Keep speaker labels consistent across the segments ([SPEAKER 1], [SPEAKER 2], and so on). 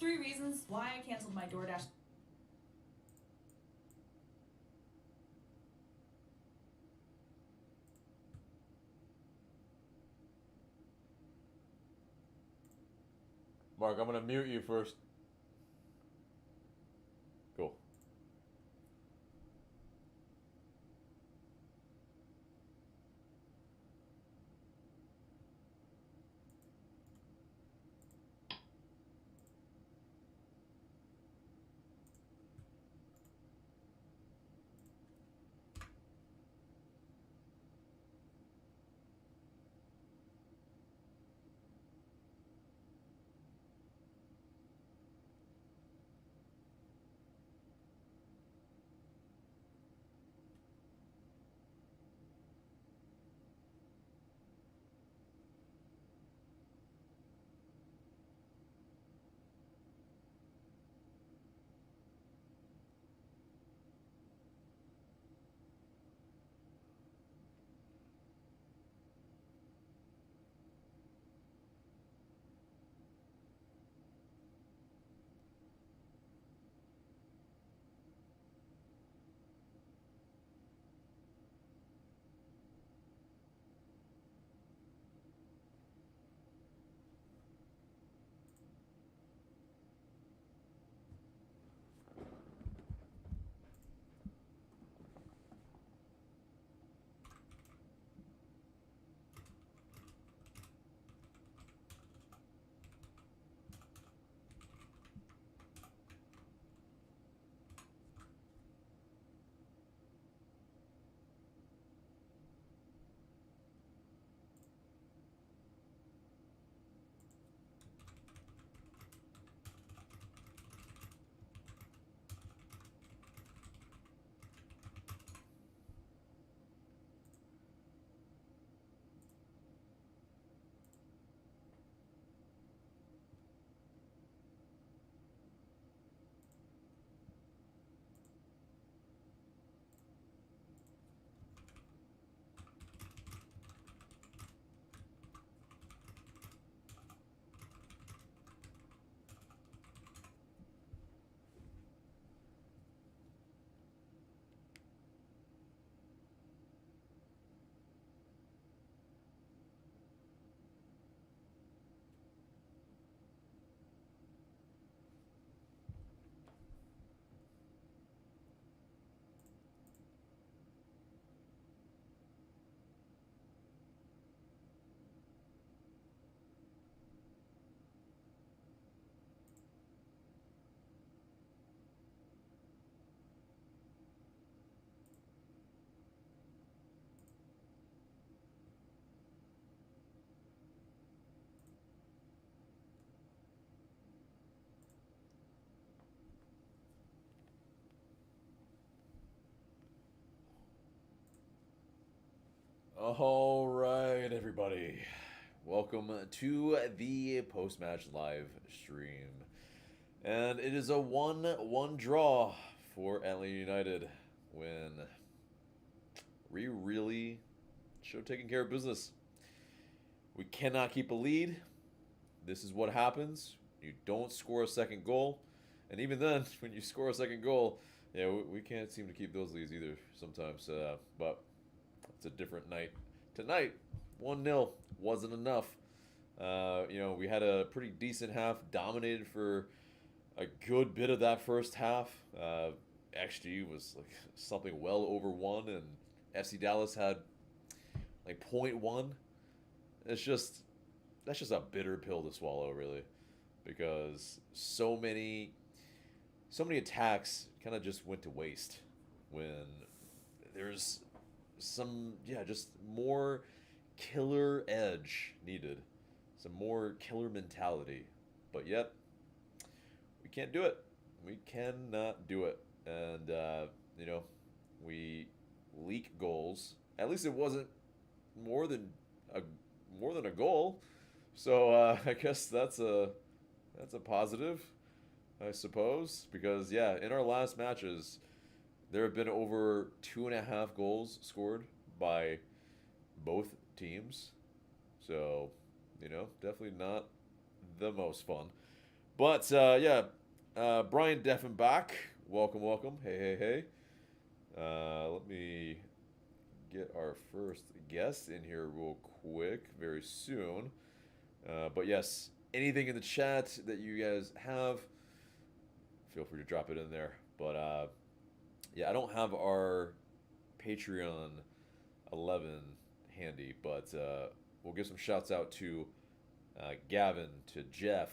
[SPEAKER 1] 3 reasons why I canceled my DoorDash.
[SPEAKER 2] Mark, I'm going to mute you first. Cool. All right, everybody. Welcome to the post-match live stream. And it is a 1-1 draw for Atl United when we really showed taking care of business. We cannot keep a lead. This is what happens. You don't score a second goal. And even then, when you score a second goal, yeah, we can't seem to keep those leads either sometimes. But it's a different night. Tonight, 1-0 wasn't enough. We had a pretty decent half, dominated for a good bit of that first half. XG was like something well over 1, and FC Dallas had like point 0.1. It's just that's just a bitter pill to swallow, really, because so many attacks kind of just went to waste when there's just more killer edge needed, some more killer mentality, but yet we can't do it. We cannot do it, and we leak goals. At least it wasn't more than a more than a goal. So I guess that's a positive, I suppose, because yeah, in our last matches, there have been over 2.5 goals scored by both teams. So, definitely not the most fun. But Brian Deffenbach, welcome, welcome. Hey. Let me get our first guest in here real quick, very soon. But yes, anything in the chat that you guys have, feel free to drop it in there. But I don't have our Patreon 11 handy, but we'll give some shouts out to Gavin, to Jeff,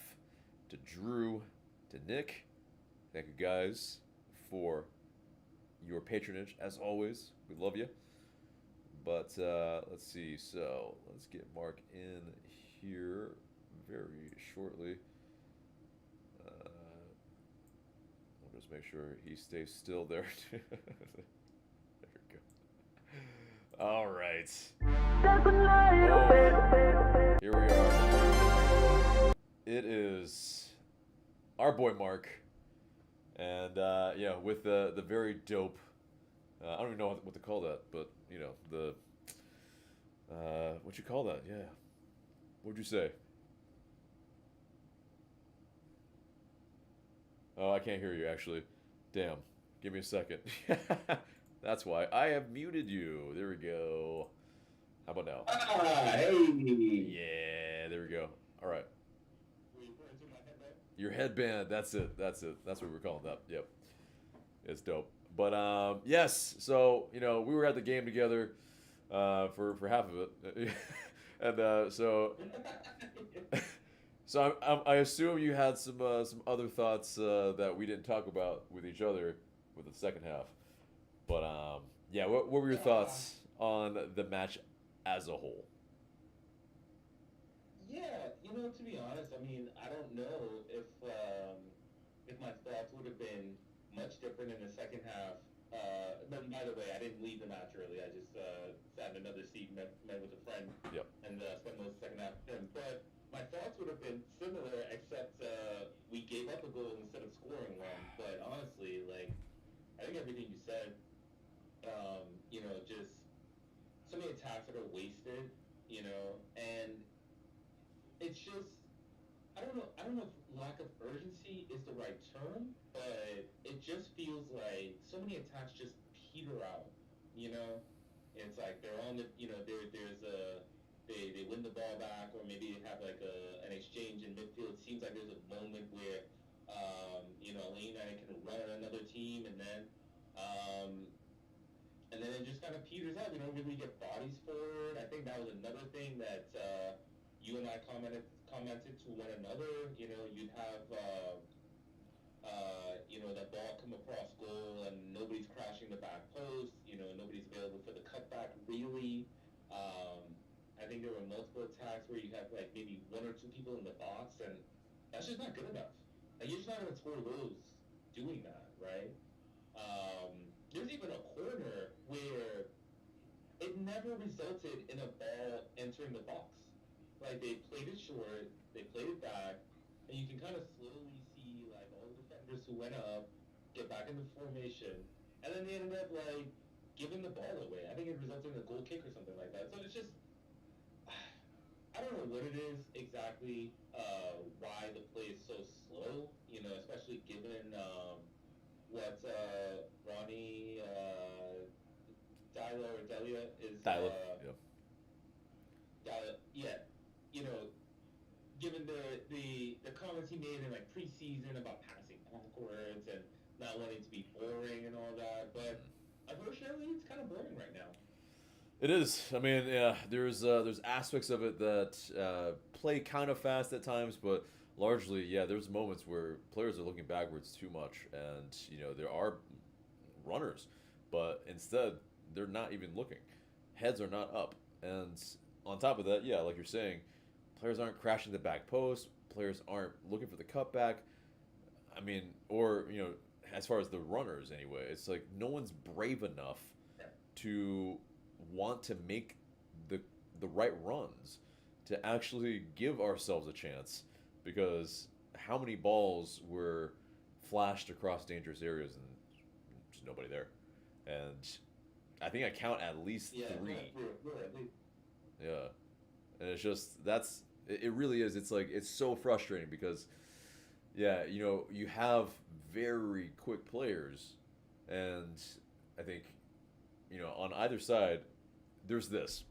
[SPEAKER 2] to Drew, to Nick. Thank you guys for your patronage, as always. We love you. But let's see. So let's get Mark in here very shortly. We'll just make sure he stays still there. There we go. All right. Oh, here we are. It is our boy Mark, and with the very dope. I don't even know what to call that, but the what you call that? Yeah. What'd you say? Oh, I can't hear you actually. Damn. Give me a second. That's why I have muted you. There we go. How about now?
[SPEAKER 3] Hey.
[SPEAKER 2] Yeah, there we go. All right. Your headband. That's it. That's what we're calling that. Yep. It's dope. But yes. So we were at the game together for half of it, and so I assume you had some other thoughts that we didn't talk about with each other with the second half. But what were your thoughts on the match as a whole?
[SPEAKER 3] Yeah, to be honest, I mean, I don't know if my thoughts would have been much different in the second half. But by the way, I didn't leave the match early. I just sat in another seat, met with a friend,
[SPEAKER 2] Yep.
[SPEAKER 3] and spent most of the second half with him. But my thoughts would have been similar, except we gave up a goal instead of scoring one. But honestly, I think everything you said, just so many attacks that are wasted, and it's just, I don't know if lack of urgency is the right term, but it just feels like so many attacks just peter out, It's like they're on the, they win the ball back, or maybe they have an exchange in midfield. It seems like there's a moment where, Atlanta United can run at another team, and then it just kind of peters out. We don't really get bodies forward. I think that was another thing that you and I commented to one another. You'd have that ball come across goal, and nobody's crashing the back post. Nobody's available for the cutback really. I think there were multiple attacks where you have maybe one or two people in the box, and that's just not good enough. You're just not going to score goals doing that, right? There's even a corner where it never resulted in a ball entering the box. They played it short, they played it back, and you can kind of slowly see all the defenders who went up get back into formation, and then they ended up giving the ball away. I think it resulted in a goal kick or something like that. So it's just, I don't know what it is exactly, why the play is so slow, especially given what Ronnie Dyla or Delia is.
[SPEAKER 2] Dyla,
[SPEAKER 3] yeah. Given the comments he made in preseason about passing backwards and not wanting to be boring and all that, but unfortunately, it's kind of boring right now.
[SPEAKER 2] It is. I mean, yeah, there's aspects of it that play kind of fast at times, but largely, yeah, there's moments where players are looking backwards too much, and there are runners, but instead they're not even looking. Heads are not up, and on top of that, yeah, like you're saying, players aren't crashing the back post. Players aren't looking for the cutback. I mean, or as far as the runners anyway, it's no one's brave enough to want to make the right runs to actually give ourselves a chance, because how many balls were flashed across dangerous areas and just nobody there? And I think I count at least 3. Yeah. And it's just, it really is. It's it's so frustrating because, yeah, you know, you have very quick players, and I think, you know, on either side, there's this.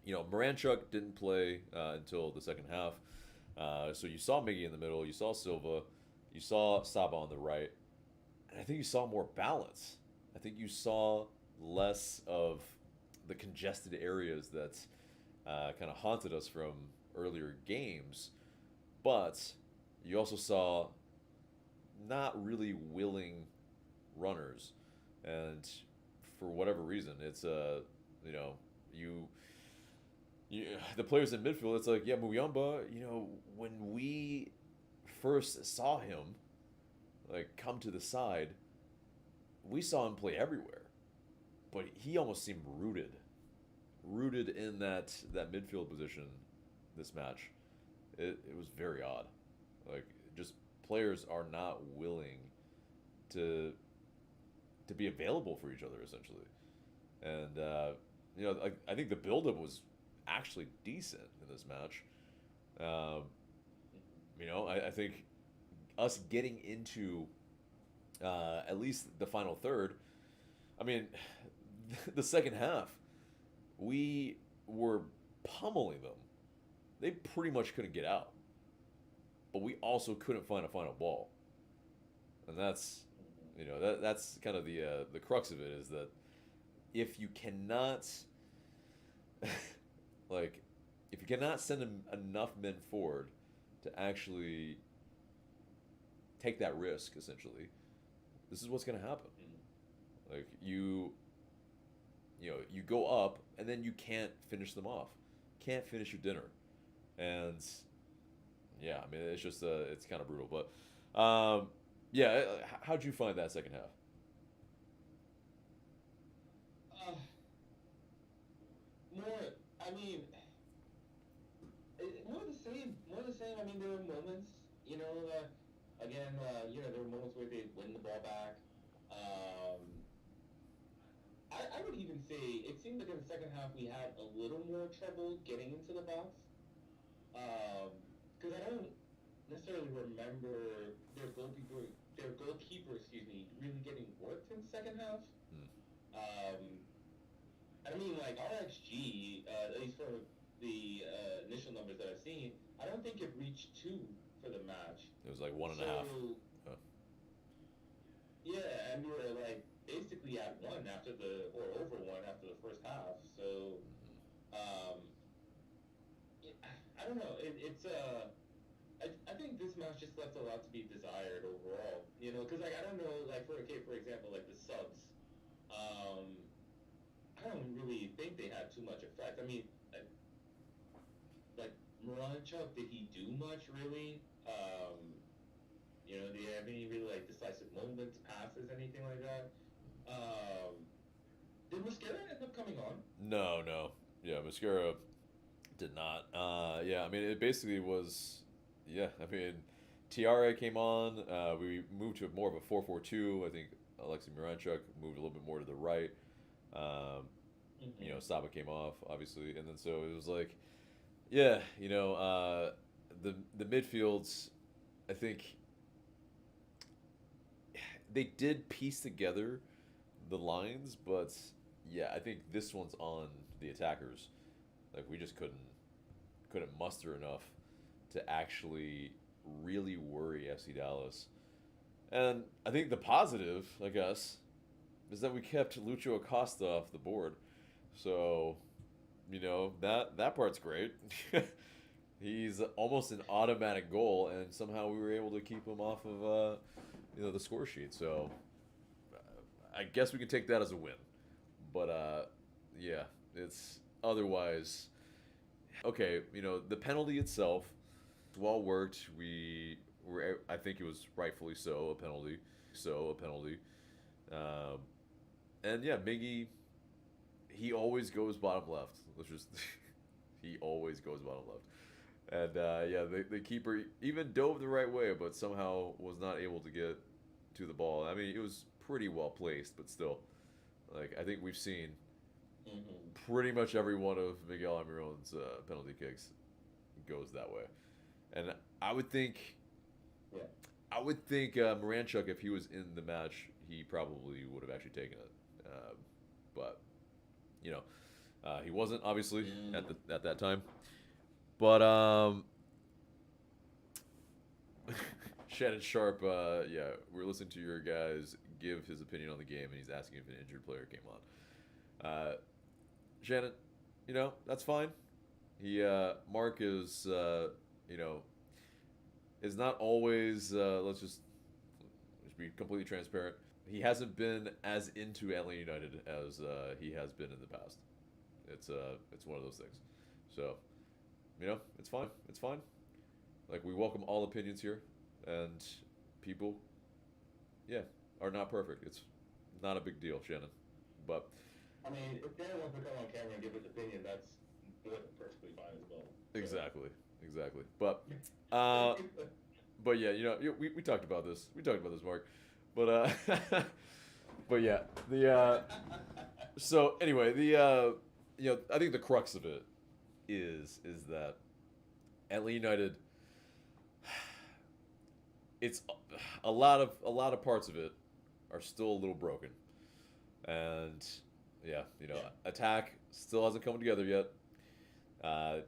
[SPEAKER 2] You know, Moranchuk didn't play until the second half, so you saw Miggy in the middle, you saw Silva, you saw Saba on the right, and I think you saw more balance. I think you saw less of the congested areas that kind of haunted us from earlier games, but you also saw not really willing runners, and for whatever reason, it's you know, you the players in midfield. It's like, yeah, Muyamba. You know, when we first saw him like come to the side, we saw him play everywhere, but he almost seemed rooted in that midfield position this match. It was very odd. Like, just players are not willing to be available for each other essentially, and you know, I think the buildup was actually decent in this match. Um, you know, I think us getting into at least the final third. I mean, the second half, we were pummeling them. They pretty much couldn't get out, but we also couldn't find a final ball, and that's, you know, that's kind of the crux of it, is that if you cannot like, if you cannot send enough men forward to actually take that risk, essentially, this is what's going to happen. Like, you know, you go up and then you can't finish them off, can't finish your dinner, and yeah, I mean, it's just it's kind of brutal. But yeah, how'd you find that second half?
[SPEAKER 3] More, I mean, more the same. More the same. I mean, there were moments, you know, again, you know, there were moments where they'd win the ball back. Um, I would even say it seemed like in the second half we had a little more trouble getting into the box. Because I don't necessarily remember their goalkeeper, excuse me, really getting worked in the second half. Um, I mean, like, our XG, at least for the initial numbers that I've seen, I don't think it reached 2 for the match.
[SPEAKER 2] It was like 1.5. Oh.
[SPEAKER 3] Yeah, and we were like basically at 1 after or over 1 after the first half. So, I don't know. I think this match just left a lot to be desired overall. You know, because, like, I don't know, like, for example, like the subs. I don't really think they had too much effect. I mean, like, Moranchuk, did he do much really? You know, did he have any really, like, decisive moments, passes, anything like that? Did Mosquera end up coming on?
[SPEAKER 2] No. Yeah, Mosquera did not. Yeah, I mean, it basically was. Yeah, I mean, Tiare came on. We moved to more of a 4-4-2. I think Alexei Moranchuk moved a little bit more to the right. You know, Saba came off, obviously, and then so it was like, yeah, you know, the midfields, I think they did piece together the lines, but yeah, I think this one's on the attackers. Like, we just couldn't muster enough to actually really worry FC Dallas. And I think the positive, I guess, is that we kept Lucho Acosta off the board. So, you know, that part's great. He's almost an automatic goal, and somehow we were able to keep him off of you know, the score sheet. So I guess we can take that as a win. But yeah, it's otherwise okay. You know, the penalty itself, well worked. I think it was rightfully so a penalty. And yeah, Miggy, he always goes bottom left. Let's just he always goes bottom left. And yeah, the keeper even dove the right way, but somehow was not able to get to the ball. I mean, it was pretty well placed, but still, like, I think we've seen pretty much every one of Miguel Almiron's penalty kicks goes that way. And I would think
[SPEAKER 3] Yeah.
[SPEAKER 2] I would think Moranchuk, if he was in the match, he probably would have actually taken it. But you know, he wasn't obviously at that time. But Shannon Sharp, yeah, we're listening to your guys give his opinion on the game, and he's asking if an injured player came on. Shannon, you know, that's fine. He Mark is is not always let's be completely transparent. He hasn't been as into Atl United as he has been in the past. It's one of those things. So, you know, it's fine. It's fine. Like, we welcome all opinions here, and people, yeah, are not perfect. It's not a big deal, Shannon. But
[SPEAKER 3] I mean, if Dan wants to come on camera and give his opinion, that's more than perfectly fine as well. So.
[SPEAKER 2] Exactly. But yeah, you know, we talked about this. We talked about this, Mark. But but yeah, the so anyway, the you know, I think the crux of it is that Atl United, it's a lot of parts of it are still a little broken, and yeah, you know, attack still hasn't come together yet.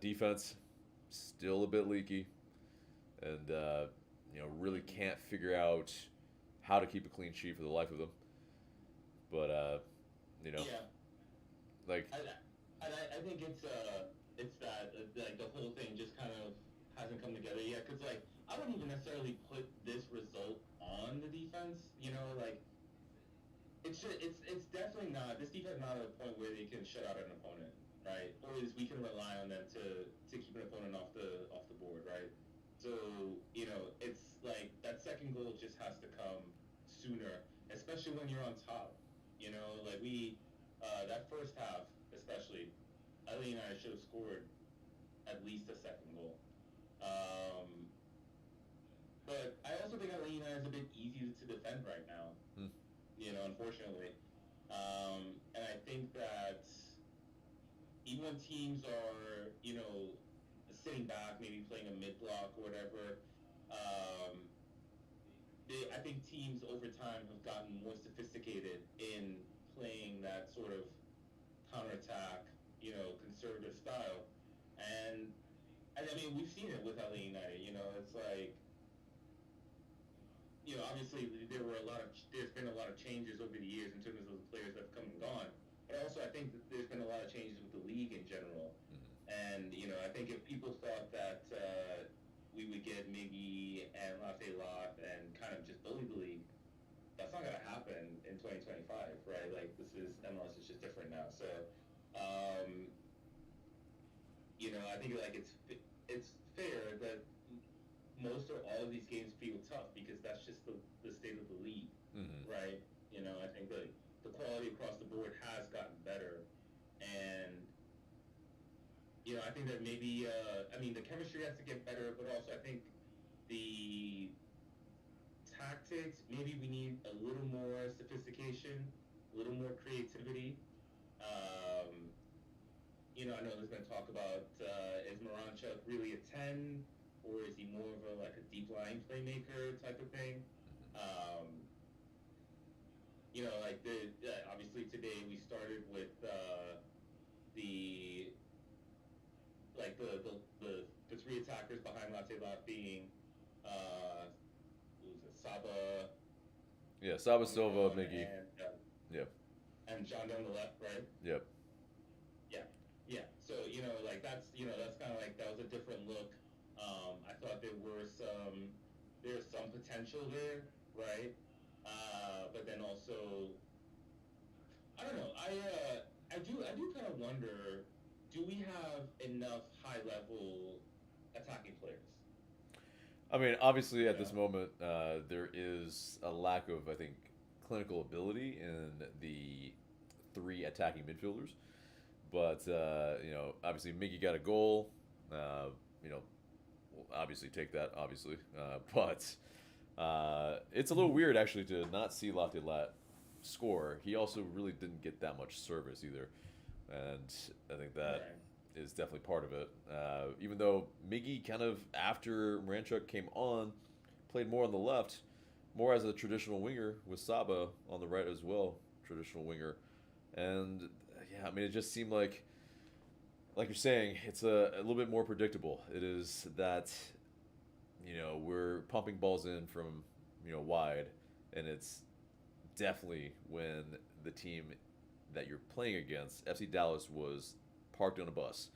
[SPEAKER 2] Defense still a bit leaky, and you know, really can't figure out how to keep a clean sheet for the life of them. But you know, like
[SPEAKER 3] I think it's that like the whole thing just kind of hasn't come together yet. Cause like I wouldn't even necessarily put this result on the defense. You know, like it's definitely not. This defense is not at a point where they can shut out an opponent, right? Or is we can rely on them to keep an opponent off the board, right? So, you know, it's like that second goal just has to come sooner, especially when you're on top. You know, like that first half, especially, Ellie and I should have scored at least a second goal. But I also think Ellie and I is a bit easy to defend right now, you know, unfortunately. And I think that even when teams are, you know, sitting back, maybe playing a mid block or whatever. I think teams over time have gotten more sophisticated in playing that sort of counterattack, you know, conservative style. And I mean, we've seen it with LA United. You know, it's like, you know, obviously there's been a lot of changes over the years in terms of the players that have come and gone. But also, I think that there's been a lot of changes with the league in general. And, you know, I think if people thought that we would get Miggy and Atl and kind of just bully the league, that's not going to happen in 2025, right? Like, MLS is just different now. So, you know, I think, like, it's fair that most or all of these games feel tough because that's just the state of the league, right? You know, I think the quality across the board has gotten better. And you know, I think that maybe, I mean, the chemistry has to get better, but also I think the tactics, maybe we need a little more sophistication, a little more creativity. You know, I know there's been talk about, is Moranchuk really a 10, or is he more of like a deep line playmaker type of thing? You know, like obviously today we started with the three attackers behind Atl being who was it, Saba.
[SPEAKER 2] Yeah, Saba, Silva, Miggy.
[SPEAKER 3] Yep. And John on the left, right?
[SPEAKER 2] Yep.
[SPEAKER 3] Yeah. So you know, like that's kind of like that was a different look. I thought there's some potential there, right? But then also, I don't know. I do kind of wonder, do we have enough high-level attacking players?
[SPEAKER 2] I mean, obviously, at this moment, there is a lack of, I think, clinical ability in the three attacking midfielders. But, you know, obviously, Miggy got a goal. You know, we'll obviously take that, obviously. But it's a little weird, actually, to not see Atl score. He also really didn't get that much service either. And I think that is definitely part of it. Even though Miggy kind of, after Moranchuk came on, played more on the left, more as a traditional winger with Saba on the right as well, traditional winger. And yeah, I mean, it just seemed like you're saying, it's a little bit more predictable. It is that, we're pumping balls in from, wide, and it's definitely when the team that you're playing against, FC Dallas, was parked on a bus.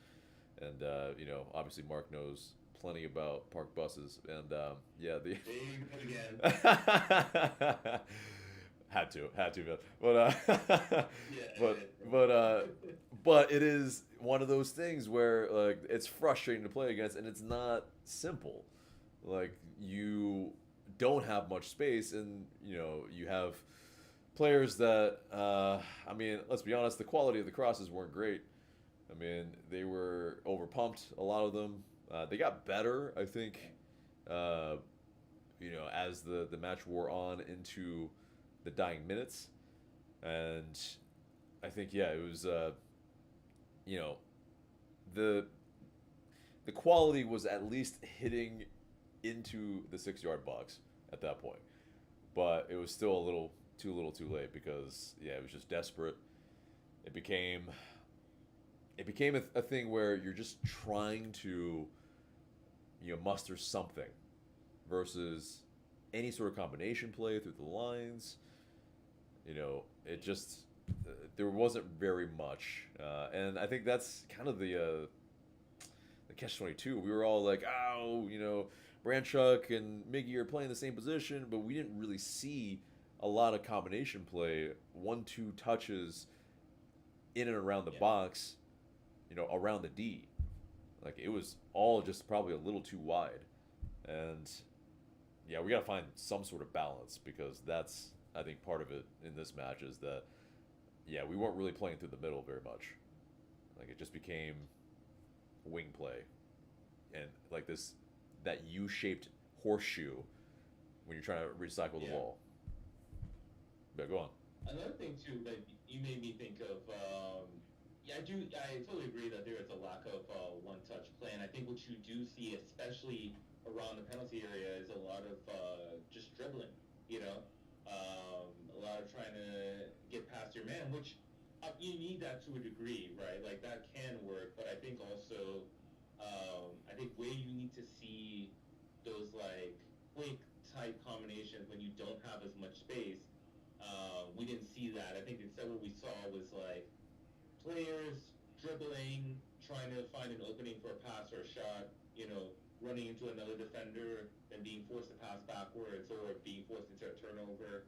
[SPEAKER 2] And, obviously Mark knows plenty about parked buses. And, yeah, the...
[SPEAKER 3] again.
[SPEAKER 2] had to, but
[SPEAKER 3] Yeah.
[SPEAKER 2] but it is one of those things where like it's frustrating to play against, and it's not simple. Like you don't have much space, and you have players that I mean, let's be honest, the quality of the crosses weren't great. I mean, they were overpumped, a lot of them. They got better, I think, as the match wore on into the dying minutes. And I think, yeah, it was, the quality was at least hitting into the 6-yard box at that point. But it was still a little too late because, yeah, it was just desperate. It became a thing where you're just trying to, muster something versus any sort of combination play through the lines. It just there wasn't very much, and I think that's kind of the catch-22. We were all like, oh, Branchuk and Miggy are playing the same position, but we didn't really see a lot of combination play, 1-2 touches in and around the box, around the D. Like it was all just probably a little too wide, and yeah, we got to find some sort of balance because that's, I think, part of it in this match is that, yeah, we weren't really playing through the middle very much. Like it just became wing play, and like that U-shaped horseshoe when you're trying to recycle the ball. Yeah, go on.
[SPEAKER 3] Another thing too that you made me think of, I totally agree that there is a lack of one-touch play, and I think what you do see, especially around the penalty area, is a lot of just dribbling. A lot of trying to get past your man, which you need that to a degree, right? Like that can work, but I think also, I think where you need to see those like quick type combinations when you don't have as much space, we didn't see that. I think instead what we saw was like players dribbling, trying to find an opening for a pass or a shot, running into another defender and being forced to pass backwards or being forced into a turnover.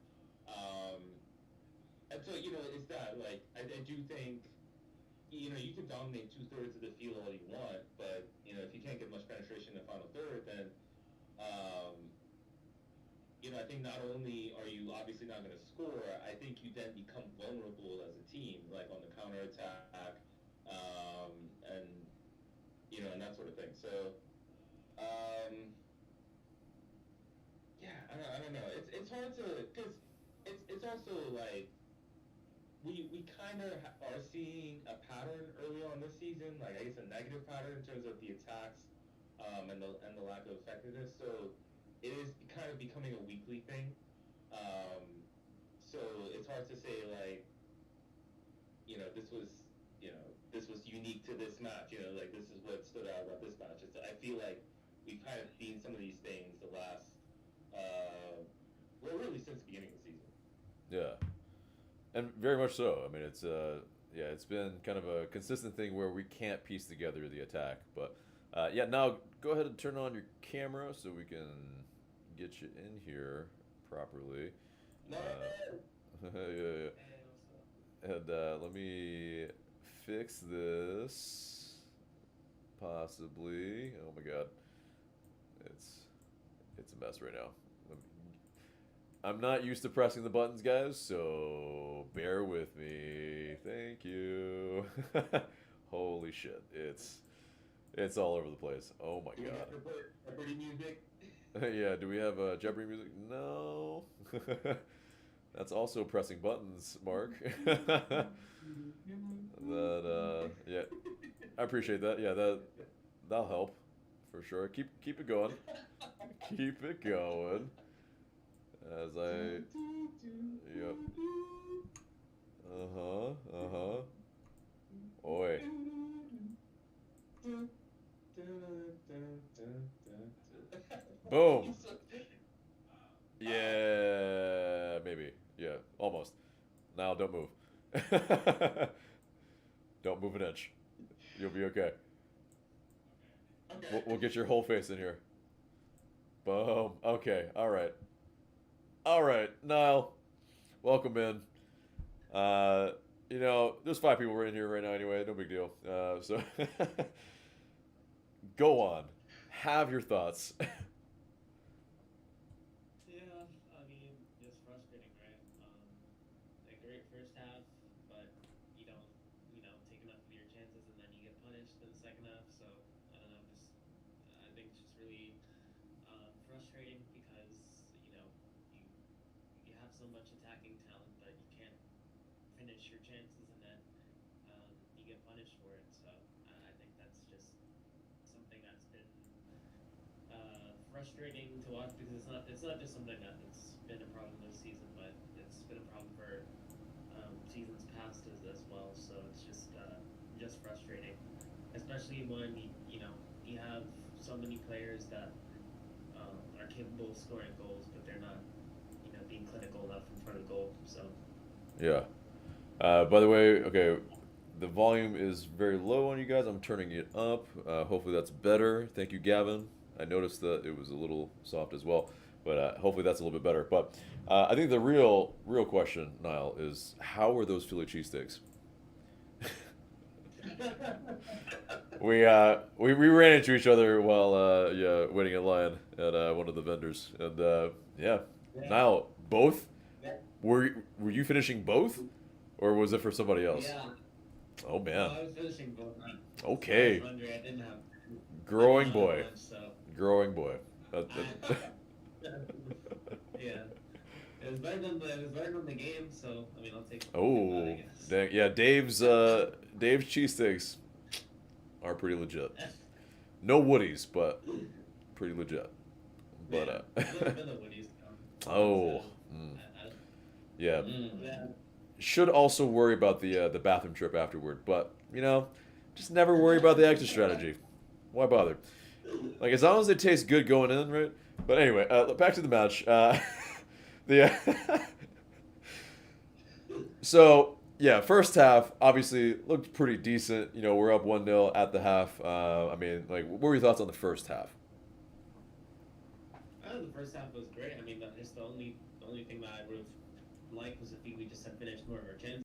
[SPEAKER 3] And so, it's that, like, I do think, you can dominate 2/3 of the field all you want, but, if you can't get much penetration in the final third, then, I think not only are you obviously not going to score, I think you then become vulnerable as a team, like on the counterattack, and that sort of thing. So, yeah, I don't know. It's hard to, because it's also like we kind of are seeing a pattern early on this season, like I guess a negative pattern in terms of the attacks, and the lack of effectiveness. So it is kind of becoming a weekly thing. So it's hard to say like, this was unique to this match. Like this is what stood out about this match. I feel like we've kind of seen some of these things the last, really since the beginning of the season.
[SPEAKER 2] Yeah, and very much so. I mean, it's it's been kind of a consistent thing where we can't piece together the attack. But yeah, now go ahead and turn on your camera so we can get you in here properly. Yeah. And let me fix this. Possibly. Oh my god, it's a mess right now. I'm not used to pressing the buttons, guys, so bear with me. Thank you. Holy shit, it's all over the place. Oh my god.
[SPEAKER 3] Do we have Jeopardy music?
[SPEAKER 2] Yeah, do we have Jeopardy music? No. That's also pressing buttons, Mark. Yeah, I appreciate that. Yeah, that'll help for sure. Keep it going. Keep it going. As I. Yep. Oi. Boom. Yeah, maybe. Yeah, almost. Now don't move. Don't move an inch. You'll be okay. We'll get your whole face in here. Boom. Okay. All right. All right, Niall. Welcome in. There's 5 people in here right now anyway. No big deal. So go on. Have your thoughts.
[SPEAKER 4] Yeah, I mean, just frustrating, right? A great first half, but you don't, take enough of your chances, and then you get punished in the second half. So I don't know, I think it's just really frustrating because you have so much attacking talent, but you can't finish your chances, and then you get punished for it. So I think that's just something that's been frustrating to watch because it's not just something that's been a problem this season, but it's been a problem for seasons past as well. So it's just frustrating, especially when you have so many players that are capable of scoring goals, but they're not being clinical enough in front of goal. So
[SPEAKER 2] Yeah. By the way, okay, the volume is very low on you guys. I'm turning it up. Hopefully that's better. Thank you, Gavin. I noticed that it was a little soft as well, but hopefully that's a little bit better. But I think the real question, Niall, is how were those Philly cheesesteaks? We ran into each other while waiting in line at one of the vendors, and yeah, Niall, both. Were you finishing both, or was it for somebody else?
[SPEAKER 4] yeah,
[SPEAKER 2] Oh man.
[SPEAKER 4] I was finishing both.
[SPEAKER 2] Okay.
[SPEAKER 4] I was hungry. I didn't have.
[SPEAKER 2] Growing boy.
[SPEAKER 4] Lunch, so.
[SPEAKER 2] Growing boy.
[SPEAKER 4] Yeah. It was better than the game, so I mean I'll take that,
[SPEAKER 2] Oh,
[SPEAKER 4] I guess.
[SPEAKER 2] dang. Yeah, Dave's cheesesteaks are pretty legit. No Woodies, but pretty legit. But
[SPEAKER 4] A little bit of Woody's.
[SPEAKER 2] oh, yeah.
[SPEAKER 4] Yeah.
[SPEAKER 2] Should also worry about the bathroom trip afterward, but just never worry about the exit strategy. Why bother? Like as long as it tastes good going in, right? But anyway, back to the match. So yeah, first half obviously looked pretty decent. We're up 1-0 at the half. I mean, like, what were your thoughts on the first half?
[SPEAKER 4] The first half was great. I mean, just the only thing that I would have liked was if we just had finished more of our chances.